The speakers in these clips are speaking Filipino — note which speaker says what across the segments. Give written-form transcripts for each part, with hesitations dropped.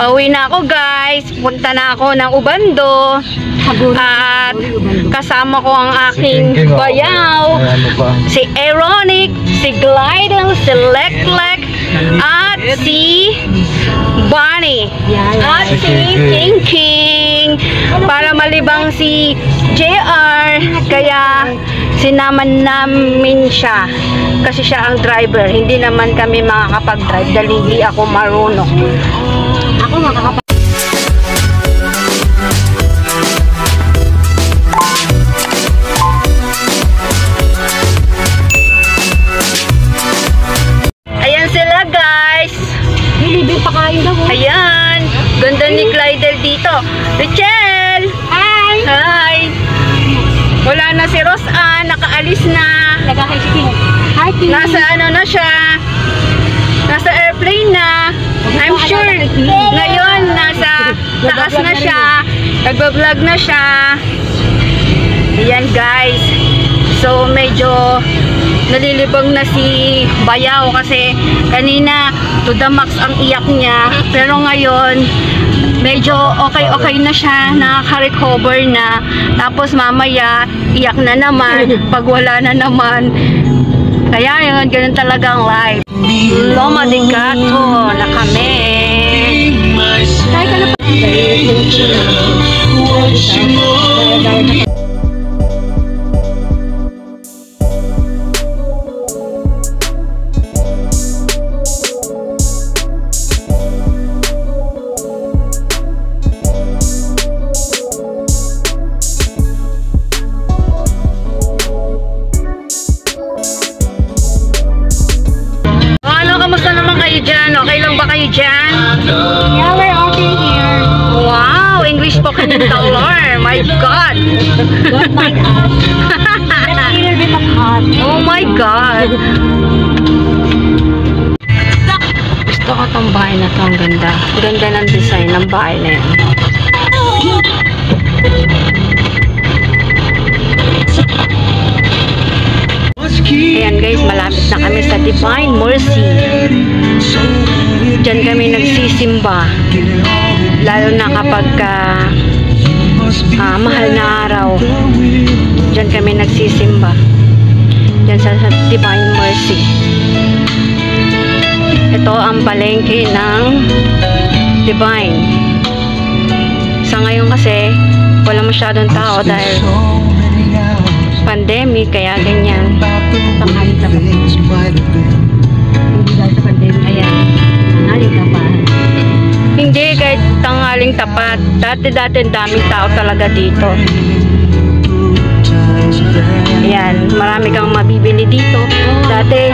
Speaker 1: Pauwi na ako guys. Punta na ako ng Ubando. At kasama ko ang aking bayaw. Si Aaronic, si Glidel, si Leklek, at si Bonnie. At si King King. Para malibang si JR. Kaya sinaman namin siya. Kasi siya ang driver. Hindi naman kami makakapag-drive dahil hindi ako marunong. Ako makakapag Ayan sila guys. Nilibig pa kayo daw. Ayan. Ganda ni Glidel dito. Richelle! Hi! Hi! Wala na si Roseanne. Nakaalis na. Nag-hiking. Nasa ano na siya. Nasa airplane na. I'm sure ngayon nasa taas na siya. Nagbablog na siya. Ayan guys. So medyo nalilibang na si Bayaw kasi kanina to the max ang iyak niya. Pero ngayon medyo okay na siya, nakaka-recover na. Tapos mamaya iyak na naman pag wala na naman. Kaya yun, ganun talagang life. Loma de Gato na kami. Kaya ka na pa. Okay lang ba kayo dyan?
Speaker 2: Yeah, we're okay here.
Speaker 1: Wow, English spoken in color. My God.
Speaker 2: Don't mind us. It's a little bit of hot.
Speaker 1: Oh my God. Gusto ko tong bahay na to. Ang ganda. Ganda ng design ng bahay na yun. Ayan guys, malapit na kami sa Divine Mercy. Diyan kami nagsisimba. Lalo na kapag mahal na araw. Diyan kami nagsisimba. Diyan sa Divine Mercy. Ito ang palengke ng Divine. Sa ngayon kasi, wala masyadong tao dahil pandemic, kaya ganyan. Tanghali ka pa. Hindi dahil sa pandemic. Ayan. Tanghaling tapat. Hindi, kahit tanghaling tapat. Dati-dati daming tao talaga dito. Ayan. Marami kang mabibili dito. Dati,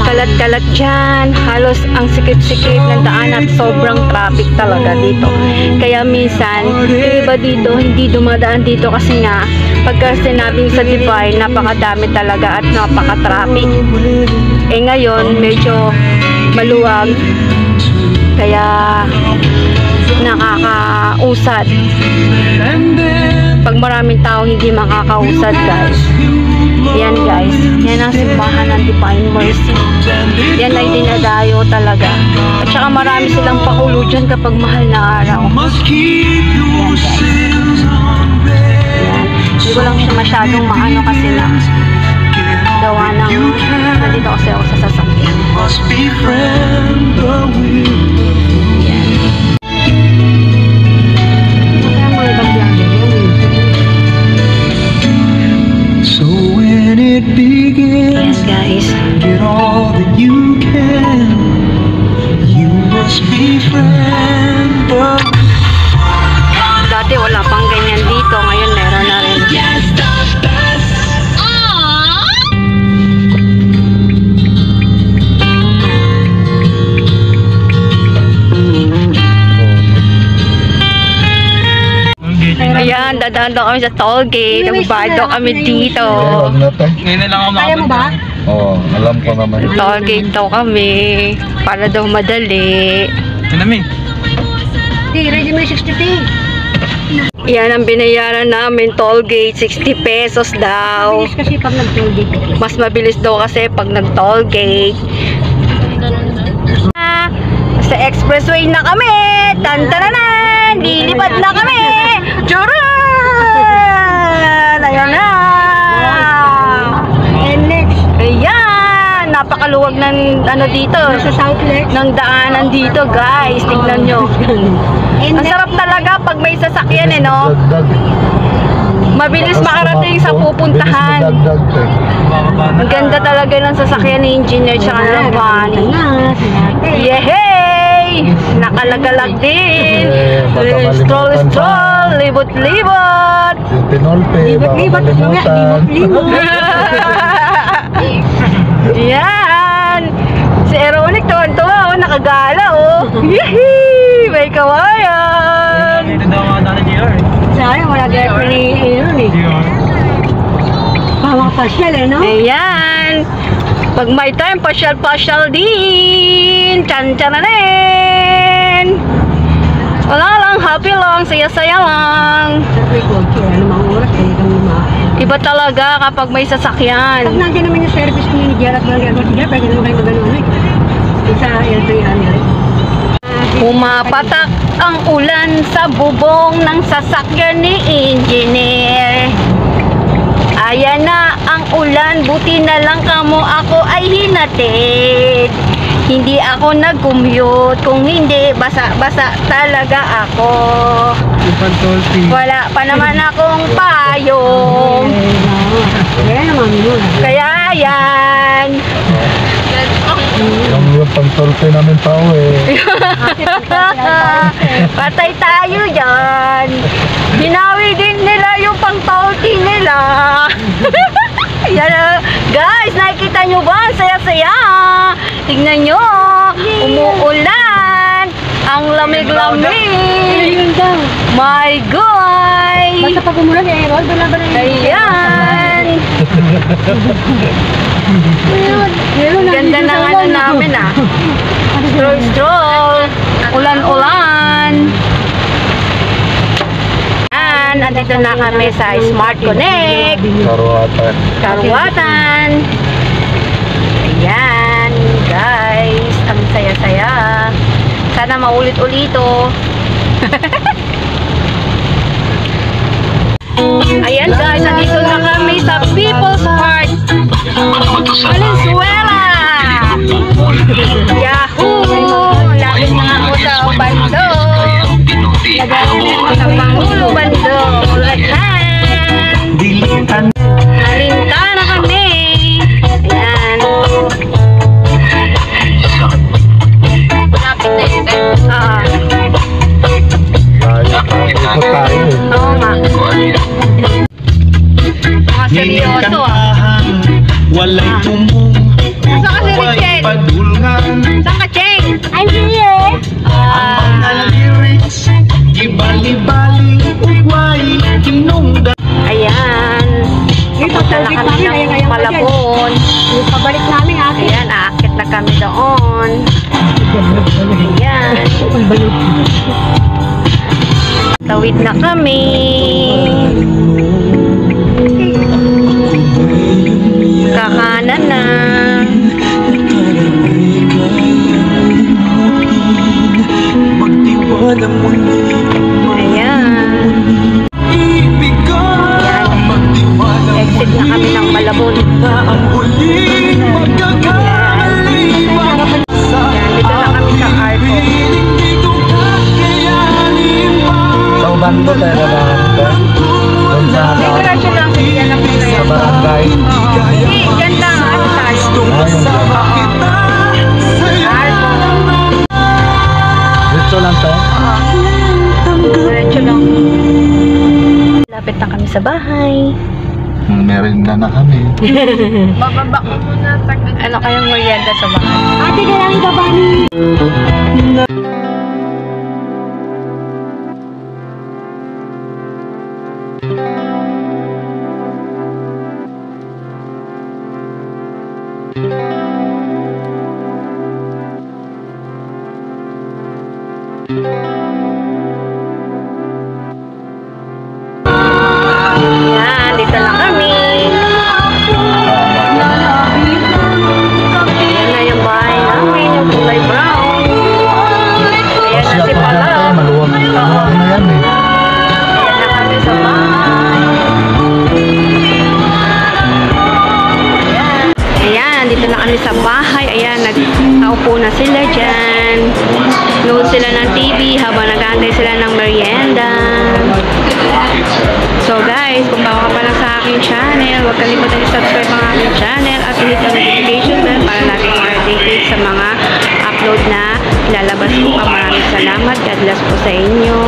Speaker 1: kalat-kalat dyan. Halos ang sikip-sikip ng daan at sobrang traffic talaga dito. Kaya minsan, yung iba dito, hindi dumadaan dito kasi nga, pagka sinabing sa Divine, napakadami talaga at napaka-traffic. Eh ngayon, medyo maluwag. Kaya nakakausad. Pag maraming tao, hindi makakausad guys. Yan guys. Yan ang simbahan ng Divine Mercy. Yan ay dinadayo talaga. At saka marami silang pakulo dyan kapag mahal na araw. Yan guys. Hindi ko lang siya masyadong maano kasi na gawa ng nandito kasi ako sa sasakyan. Yan.
Speaker 3: So when it begins,
Speaker 1: yes guys,
Speaker 3: get all that you can. You must be friend.
Speaker 1: Dati wala pang ganyan dito, ngayon meron na rin. Ayan, dadaan daw kami sa toll gate. Nagbayad daw kami dito.
Speaker 4: Ngayon na lang ako
Speaker 2: Kaya mo ba?
Speaker 4: Oo, alam ko naman.
Speaker 1: Toll gate daw kami. Para daw madali.
Speaker 4: Manami.
Speaker 2: Hey, ready mo yung 60.
Speaker 1: Yan ang binayaran namin, toll gate, 60 pesos daw.
Speaker 2: Mabilis kasi pag nag-toll gate.
Speaker 1: Mas mabilis daw kasi pag nag-toll gate. Sa expressway na kami. Tantananan! Lilipad na kami! Tcharan! Ayan na!
Speaker 2: And next,
Speaker 1: Ayan! Napakaluwag ng ano dito.
Speaker 2: sa South Lex.
Speaker 1: Ng daanan dito, guys. Tignan nyo.
Speaker 2: And
Speaker 1: Ang sarap talaga pag may sasakyan eh, no?
Speaker 4: Dagdag.
Speaker 1: Mabilis makarating sa pupuntahan.
Speaker 4: Bilis na dagdag.
Speaker 1: Ang ganda talaga ng sasakyan ni Engineer tsaka ng Bunny. Yehey! Nakalagalag din. Stroll, stroll, libot-libot.
Speaker 4: Yung tinolpe, baka malimutan.
Speaker 1: Yan! Si Eronic, tuwan-tuwa, oh, nakagala, oh. Yehey! May kawayan!
Speaker 2: Sayang, wala girlfriend ni Aaron eh. Mga pasyal eh, no?
Speaker 1: Ayan! Pag may time, pasyal-pasyal din! Tsan-tsananin! Wala lang, happy lang, saya-saya lang.
Speaker 2: Sabi ko, ano mga oras eh, kami
Speaker 1: Iba talaga kapag may sasakyan.
Speaker 2: Pag nandiyan naman yung service ko ni Gerard Valgado, sige, pwede naman kayo mag-ano eh. Sa L3 ano eh.
Speaker 1: Pumapatak ang ulan sa bubong ng sasakyan ni Engineer. Ayan na ang ulan, buti na lang kamo ako ay hinatid. Hindi ako nag-commute, kung hindi, basa-basa talaga ako. Wala pa naman akong payong.
Speaker 2: Kaya naman yun.
Speaker 1: Kaya yan.
Speaker 4: Yung pantolpe namin tao eh.
Speaker 1: Patay tayo dyan. Binawi din nila yung pang-touty nila. Yan, guys, nakikita nyo ba? Ang saya-saya. Tignan nyo. Umuulan. Ang lamig-lamig.
Speaker 2: Ayun daw.
Speaker 1: My God.
Speaker 2: Basta pag umulan eh, Rod, wala ba na yun?
Speaker 1: Ayan.
Speaker 2: Meron na.
Speaker 1: Ganda ng ano namin ah. Stroll. Ulan-ulan. Ayan, andito na kami sa Smart Connect.
Speaker 4: Karuatan.
Speaker 1: Karuwatan. Ayan, guys. Ang saya-saya. Sana maulit-ulito. Ayan guys, nandito na kami sa People's Park Valenzuela. Yahoo! Lapit na ako sa bando. Sa Pangulo bando. Ayan. Nalinta na kami. Ayan. Lapit na yun.
Speaker 4: Kaya pa, ikot tayo eh.
Speaker 1: Oo nga. Mga seryoso ah.
Speaker 3: Walay tumong,
Speaker 1: Saan ka si Richel?
Speaker 3: padulngan.
Speaker 1: Saan ka, Cheng?
Speaker 2: I'm here.
Speaker 3: Mga lyrics, ibali-bali, ugway, kinungda.
Speaker 1: Ayan. Papunta na kami ng Malabon.
Speaker 2: Yung pabalik namin ate.
Speaker 1: Ayan, aakit na kami doon. Ayan. Tawid na kami. Kakanan na.
Speaker 3: Magtiwala muli,
Speaker 1: Ayan.
Speaker 3: ibigan, magtiwala
Speaker 1: Exit na kami ng Malabon.
Speaker 3: na ang huling magkakaliwa.
Speaker 1: Ayan, dito na kami sa Arco.
Speaker 3: Hindi ko kakayanin pa.
Speaker 4: Sa bando tayo na lang ito. Doon sa
Speaker 1: Diretso lang sa anak nila
Speaker 4: sa
Speaker 1: yan.
Speaker 4: barangay.
Speaker 1: Hindi, dyan lang. Ano tayo?
Speaker 3: Kasama kita sa'yo.
Speaker 1: Arco.
Speaker 4: Dito lang tayo.
Speaker 1: Diretso lang. Lapit na kami sa bahay.
Speaker 4: Merinda na kami.
Speaker 1: Bababa ko muna. Ano kayong merienda sa bahay?
Speaker 2: Ate, kailangan ka ba ni...
Speaker 1: Yan, dito na kami. Ayan na yung bahay namin, yung kulay brown. Ayan na si Palau. kami sa bahay. Ayan, nagkaupo na sila dyan. Nood sila ng TV habang nag-aantay sila ng merienda. So guys, kung bago ka pa lang sa aking channel, huwag kalimutan i-subscribe ang aking channel at hit ang notification bell para lagi kang updated sa mga upload na lalabas ko. Maraming salamat. God bless po sa inyo.